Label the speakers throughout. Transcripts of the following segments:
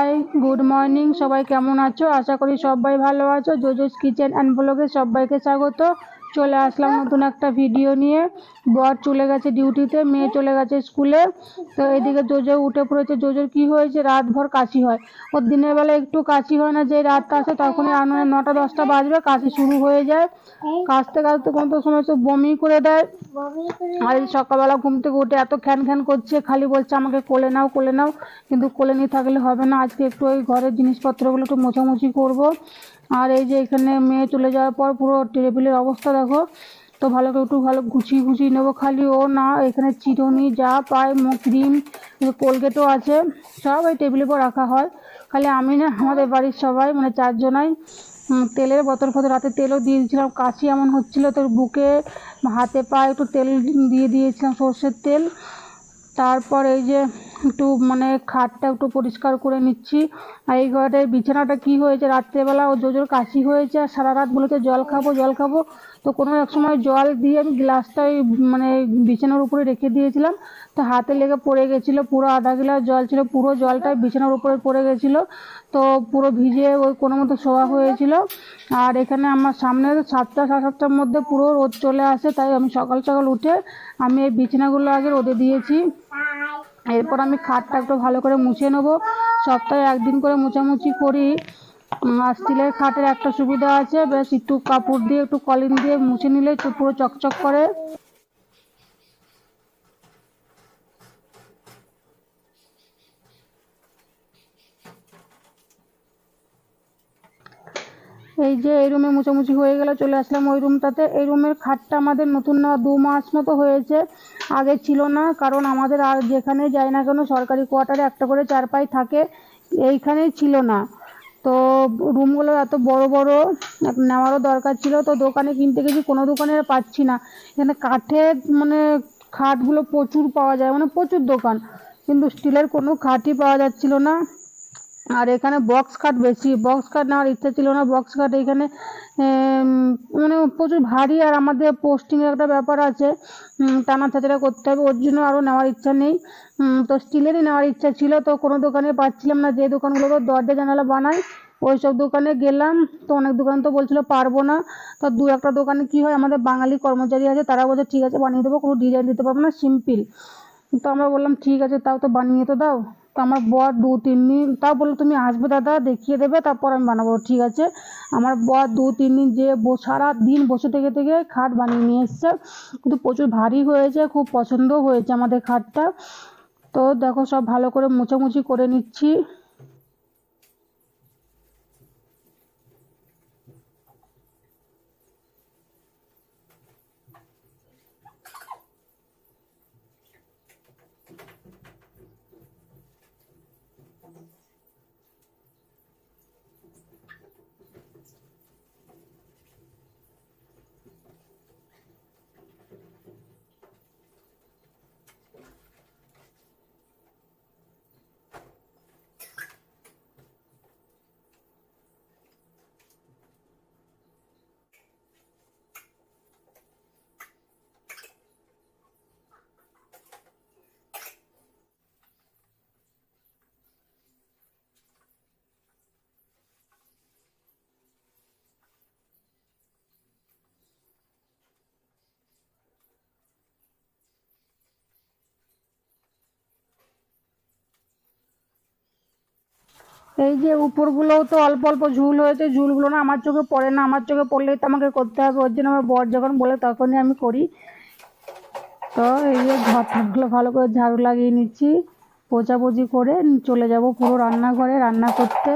Speaker 1: High, good morning. সবাই কেমন আছো? আশা করি সবাই ভালো আছো। জোজোস কিচেন অ্যান্ড ব্লগে সবাইকে স্বাগত। চলে আসলাম নতুন একটা ভিডিও নিয়ে। বর চলে গেছে ডিউটিতে, মেয়ে চলে গেছে স্কুলে। তো এদিকে জোজো উঠে পড়েছে। জোজোর কি হয়েছে, রাতভর কাশি হয়। ওর দিনের বেলা একটু কাশি হয় না, যে রাতটা আসে তখনই 9টা-10টা বাজবে কাশি শুরু হয়ে যায়। কাশতে কাশতে কোনো সময় তো বমি করে দেয়। আর সকালবেলা ঘুম থেকে উঠে এত খ্যান খ্যান করছে, খালি বলছে আমাকে কোলে নাও কোলে নাও। কিন্তু কোলে নিয়ে থাকলে হবে না, আজকে একটু ওই ঘরের জিনিসপত্রগুলো একটু মোছামুছি করব। আর এই যে এখানে মেয়ে চলে যাওয়ার পর পুরো টেবিলের অবস্থা দেখো। তো ভালো করে একটু ভালো গুছিয়ে নেবো। খালি ও না, এখানে চিরুনি যা পায়, মুখ ক্রিম, কোলগেটও আছে, সব এই টেবিলের উপর রাখা হয়। খালি আমি না, আমাদের বাড়ির সবাই মানে 4জনাই তেলের বোতল ফতল, রাতে তেলও দিয়ে দিয়েছিলাম। কাশি এমন হচ্ছিল, তোর বুকে হাতে পায়ে একটু তেল দিয়ে দিয়েছিলাম, সর্ষের তেল। তারপর এই যে একটু মানে খাটটা একটু পরিষ্কার করে নিচ্ছি। আর এই ঘরের বিছানাটা কি হয়েছে, রাত্রেবেলা ও জোজোর কাশি হয়েছে আর সারা রাত বলেছে জল খাবো জল খাবো। তো কোনো এক সময় জল দিয়ে আমি গ্লাসটা মানে বিছানার উপরে রেখে দিয়েছিলাম, তো হাতে লেগে পড়ে গেছিলো। পুরো আধা গ্লাস জল ছিল, পুরো জলটাই বিছানার উপরে পড়ে গেছিলো। তো পুরো ভিজে ওই কোনো মতো শোয়া হয়েছিল। আর এখানে আমার সামনে 7টা-7:30টার মধ্যে পুরো রোদ চলে আসে, তাই আমি সকাল সকাল উঠে আমি এই বিছানাগুলো আগে রোদে দিয়েছি। এরপর আমি খাটটা একটু ভালো করে মুছে নেবো। সপ্তাহে একদিন করে মোছামুছি করি। আর স্টিলের খাটের একটা সুবিধা আছে, বেশ একটু কাপড় দিয়ে একটু কলিন দিয়ে মুছে নিলে পুরো চকচক করে। এই যে এই রুমে মোছামুছি হয়ে গেল, চলে আসলাম ওই রুমটাতে। এই রুমের খাটটা আমাদের নতুন না 2 মাস মতো হয়েছে, আগে ছিল না। কারণ আমাদের আর যেখানে যাই না কেন সরকারি কোয়ার্টারে একটা করে চারপাই থাকে, এইখানেই ছিল না। তো রুমগুলো এত বড় বড়, নেওয়ারও দরকার ছিল। তো দোকানে কিনতে গেছি, কোনো দোকানে আর পাচ্ছি না। এখানে কাঠের মানে খাটগুলো প্রচুর পাওয়া যায়, মানে প্রচুর দোকান, কিন্তু স্টিলের কোনো খাটই পাওয়া যাচ্ছিল না। আর এখানে বক্স খাট বেশি, বক্স খাট নেওয়ার ইচ্ছা ছিল না। বক্স খাট এখানে মানে প্রচুর ভারী, আর আমাদের পোস্টিংয়ের একটা ব্যাপার আছে, টানা ছাঁচড়া করতে হবে, ওর জন্য আরও নেওয়ার ইচ্ছা নেই। তো স্টিলেরই নেওয়ার ইচ্ছা ছিল। তো কোনো দোকানে পাচ্ছিলাম না, যে দোকানগুলো দরজা জানালা বানায় ওই সব দোকানে গেলাম। তো অনেক দোকান তো বলছিল পারবো না। তো 2-1টা দোকানে কি হয়, আমাদের বাঙালি কর্মচারী আছে, তারা বলছে ঠিক আছে বানিয়ে দেবো, কোনো ডিজাইন দিতে পারবো না, সিম্পল। তো আমরা বললাম ঠিক আছে, তাও তো বানিয়ে তো দাও। তো আমার বর 2-3 দিন, তাও বললো তুমি আসবে দাদা, দেখিয়ে দেবে, তারপর আমি বানাবো। ঠিক আছে, আমার বর 2-3 দিন যে সারা দিন বসে থেকে থেকে খাট বানিয়ে নিয়ে এসছে। কিন্তু প্রচুর ভারী হয়েছে, খুব পছন্দ হয়েছে আমাদের খাটটা। তো দেখো সব ভালো করে মোছামুছি করে নিচ্ছি। এই যে উপরগুলোও তো অল্প অল্প ঝুল হয়েছে, ঝুলগুলো না আমার চোখে পড়ে না, আমার চোখে পড়লেই তো আমাকে করতে হবে, ওর জন্য আমার বর যখন বলে তখনই আমি করি। তো এই যে ঘরটাগুলো ভালো করে ঝাড়ু লাগিয়ে নিচ্ছি, পোছাপুছি করে চলে যাব পুরো রান্নাঘরে রান্না করতে।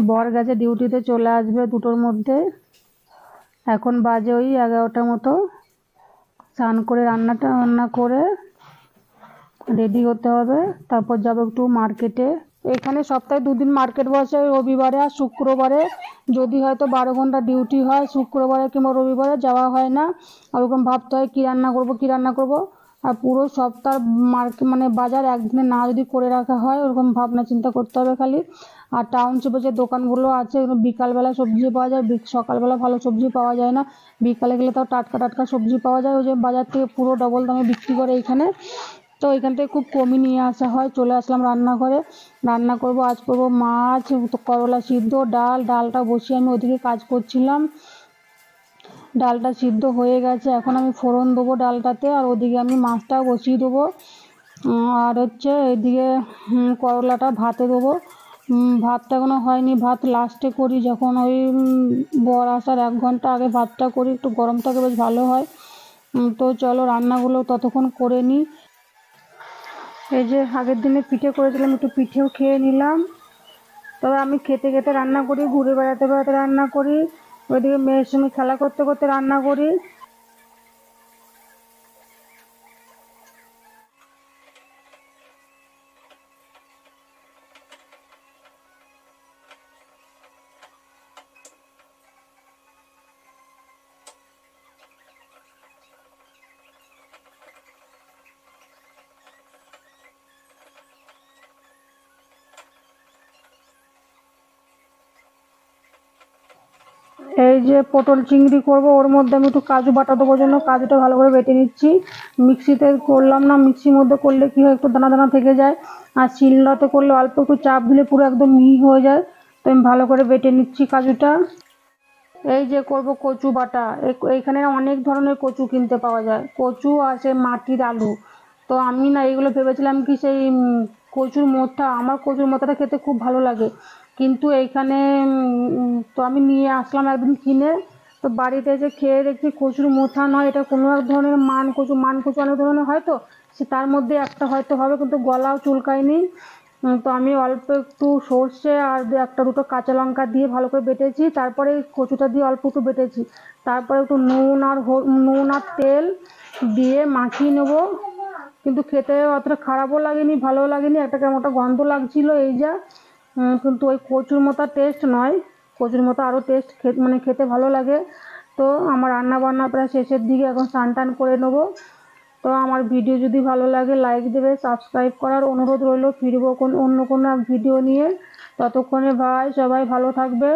Speaker 1: বর গেছে ডিউটিতে, চলে আসবে 2টোর মধ্যে। এখন বাজে ওই 11টা মতো। স্নান করে রান্না করে রেডি হতে হবে, তারপর যাবো একটু মার্কেটে। এখানে সপ্তাহে 2 দিন মার্কেট বসে, রবিবারে আর শুক্রবারে। যদি হয়তো 12 ঘন্টা ডিউটি হয়, শুক্রবারে কিংবা রবিবারে যাওয়া হয় না। ওরকম ভাবতে হয় কী রান্না করব কী রান্না করব। আর পুরো সপ্তাহ মার্কেট মানে বাজার একদিনে না যদি করে রাখা হয়, ওরকম ভাবনা চিন্তা করতে হবে খালি। আর টাউনশিপে যে দোকানগুলো আছে, বিকালবেলা সবজি পাওয়া যায়, সকালবেলা ভালো সবজি পাওয়া যায় না। বিকালে গেলে তাও টাটকা টাটকা সবজি পাওয়া যায়, ওই যে বাজার থেকে পুরো ডবল দামে বিক্রি করে এখানে। তো এখান থেকে খুব কমই নিয়ে আসা হয়। চলে আসলাম রান্নাঘরে, রান্না করব। আজ করব মাছ, করলা সিদ্ধ, ডালটা বসিয়ে আমি ওদিকে কাজ করছিলাম। ডালটা সিদ্ধ হয়ে গেছে, এখন আমি ফোড়ন দেবো ডালটাতে, আর ওদিকে আমি মাছটাও বসিয়ে দেবো। আর হচ্ছে এদিকে করলাটা ভাতে দেবো। ভাতটা এখনো হয়নি, ভাত লাস্টে করি, যখন ওই বর আসার 1 ঘন্টা আগে ভাতটা করি, একটু গরম থাকে বেশ ভালো হয়। তো চলো রান্নাগুলো ততক্ষণ করে নিই। এই যে আগের দিনে পিঠে করেছিলাম, একটু পিঠেও খেয়ে নিলাম। তবে আমি খেতে খেতে রান্না করি, ঘুরে বেড়াতে বেড়াতে রান্না করি, ওইদিকে মেয়ের সঙ্গে খেলা করতে করতে রান্না করি। এই যে পটল চিংড়ি করব, ওর মধ্যে আমি একটু কাজু বাটা দেবো, জন্য কাজুটা ভালো করে বেটে নিচ্ছি। মিক্সিতে করলাম না, মিক্সির মধ্যে করলে কি হয়, একটু দানা দানা থেকে যায়, আর শিলনোড়াতে করলে অল্প একটু চাপ দিলে পুরো একদম মিহি হয়ে যায়। তো আমি ভালো করে বেটে নিচ্ছি কাজুটা। এই যে করব কচু বাটা। এইখানে অনেক ধরনের কচু কিনতে পাওয়া যায়, কচু আছে, মাটির আলু। তো আমি না এগুলো ভেবেছিলাম কি সেই কচুর মোথা, আমার কচুর মোথাটা খেতে খুব ভালো লাগে, কিন্তু এইখানে তো আমি নিয়ে আসলাম একদিন কিনে। তো বাড়িতে এসে খেয়ে দেখছি কচুর মোথা নয়, এটা কোনো এক ধরনের মান কচু অনেক ধরনের হয়, তো সে তার মধ্যে একটা হয়তো হবে, কিন্তু গলাও চুলকায়নি। তো আমি অল্প একটু সর্ষে আর একটা দুটো কাঁচা লঙ্কা দিয়ে ভালো করে বেটেছি, তারপরে কচুটা দিয়ে অল্প একটু বেটেছি, তারপরে একটু নুন আর তেল দিয়ে মাখিয়ে নেবো। কিন্তু খেতে অতটা খারাপও লাগেনি, ভালোও লাগেনি, একটা কেমন একটা গন্ধ লাগছিল এই যা। কিন্তু ওই কচুর মতো টেস্ট নয়, কচুর মতো আরও টেস্ট, মানে খেতে ভালো লাগে। তো আমার রান্না বান্না প্রায় শেষের দিকে, এখন স্নান টান করে নেবো। তো আমার ভিডিও যদি ভালো লাগে লাইক দেবে, সাবস্ক্রাইব করার অনুরোধ রইল। ফিরবো অন্য কোনো ভিডিও নিয়ে, ততক্ষণে ভাই সবাই ভালো থাকবে।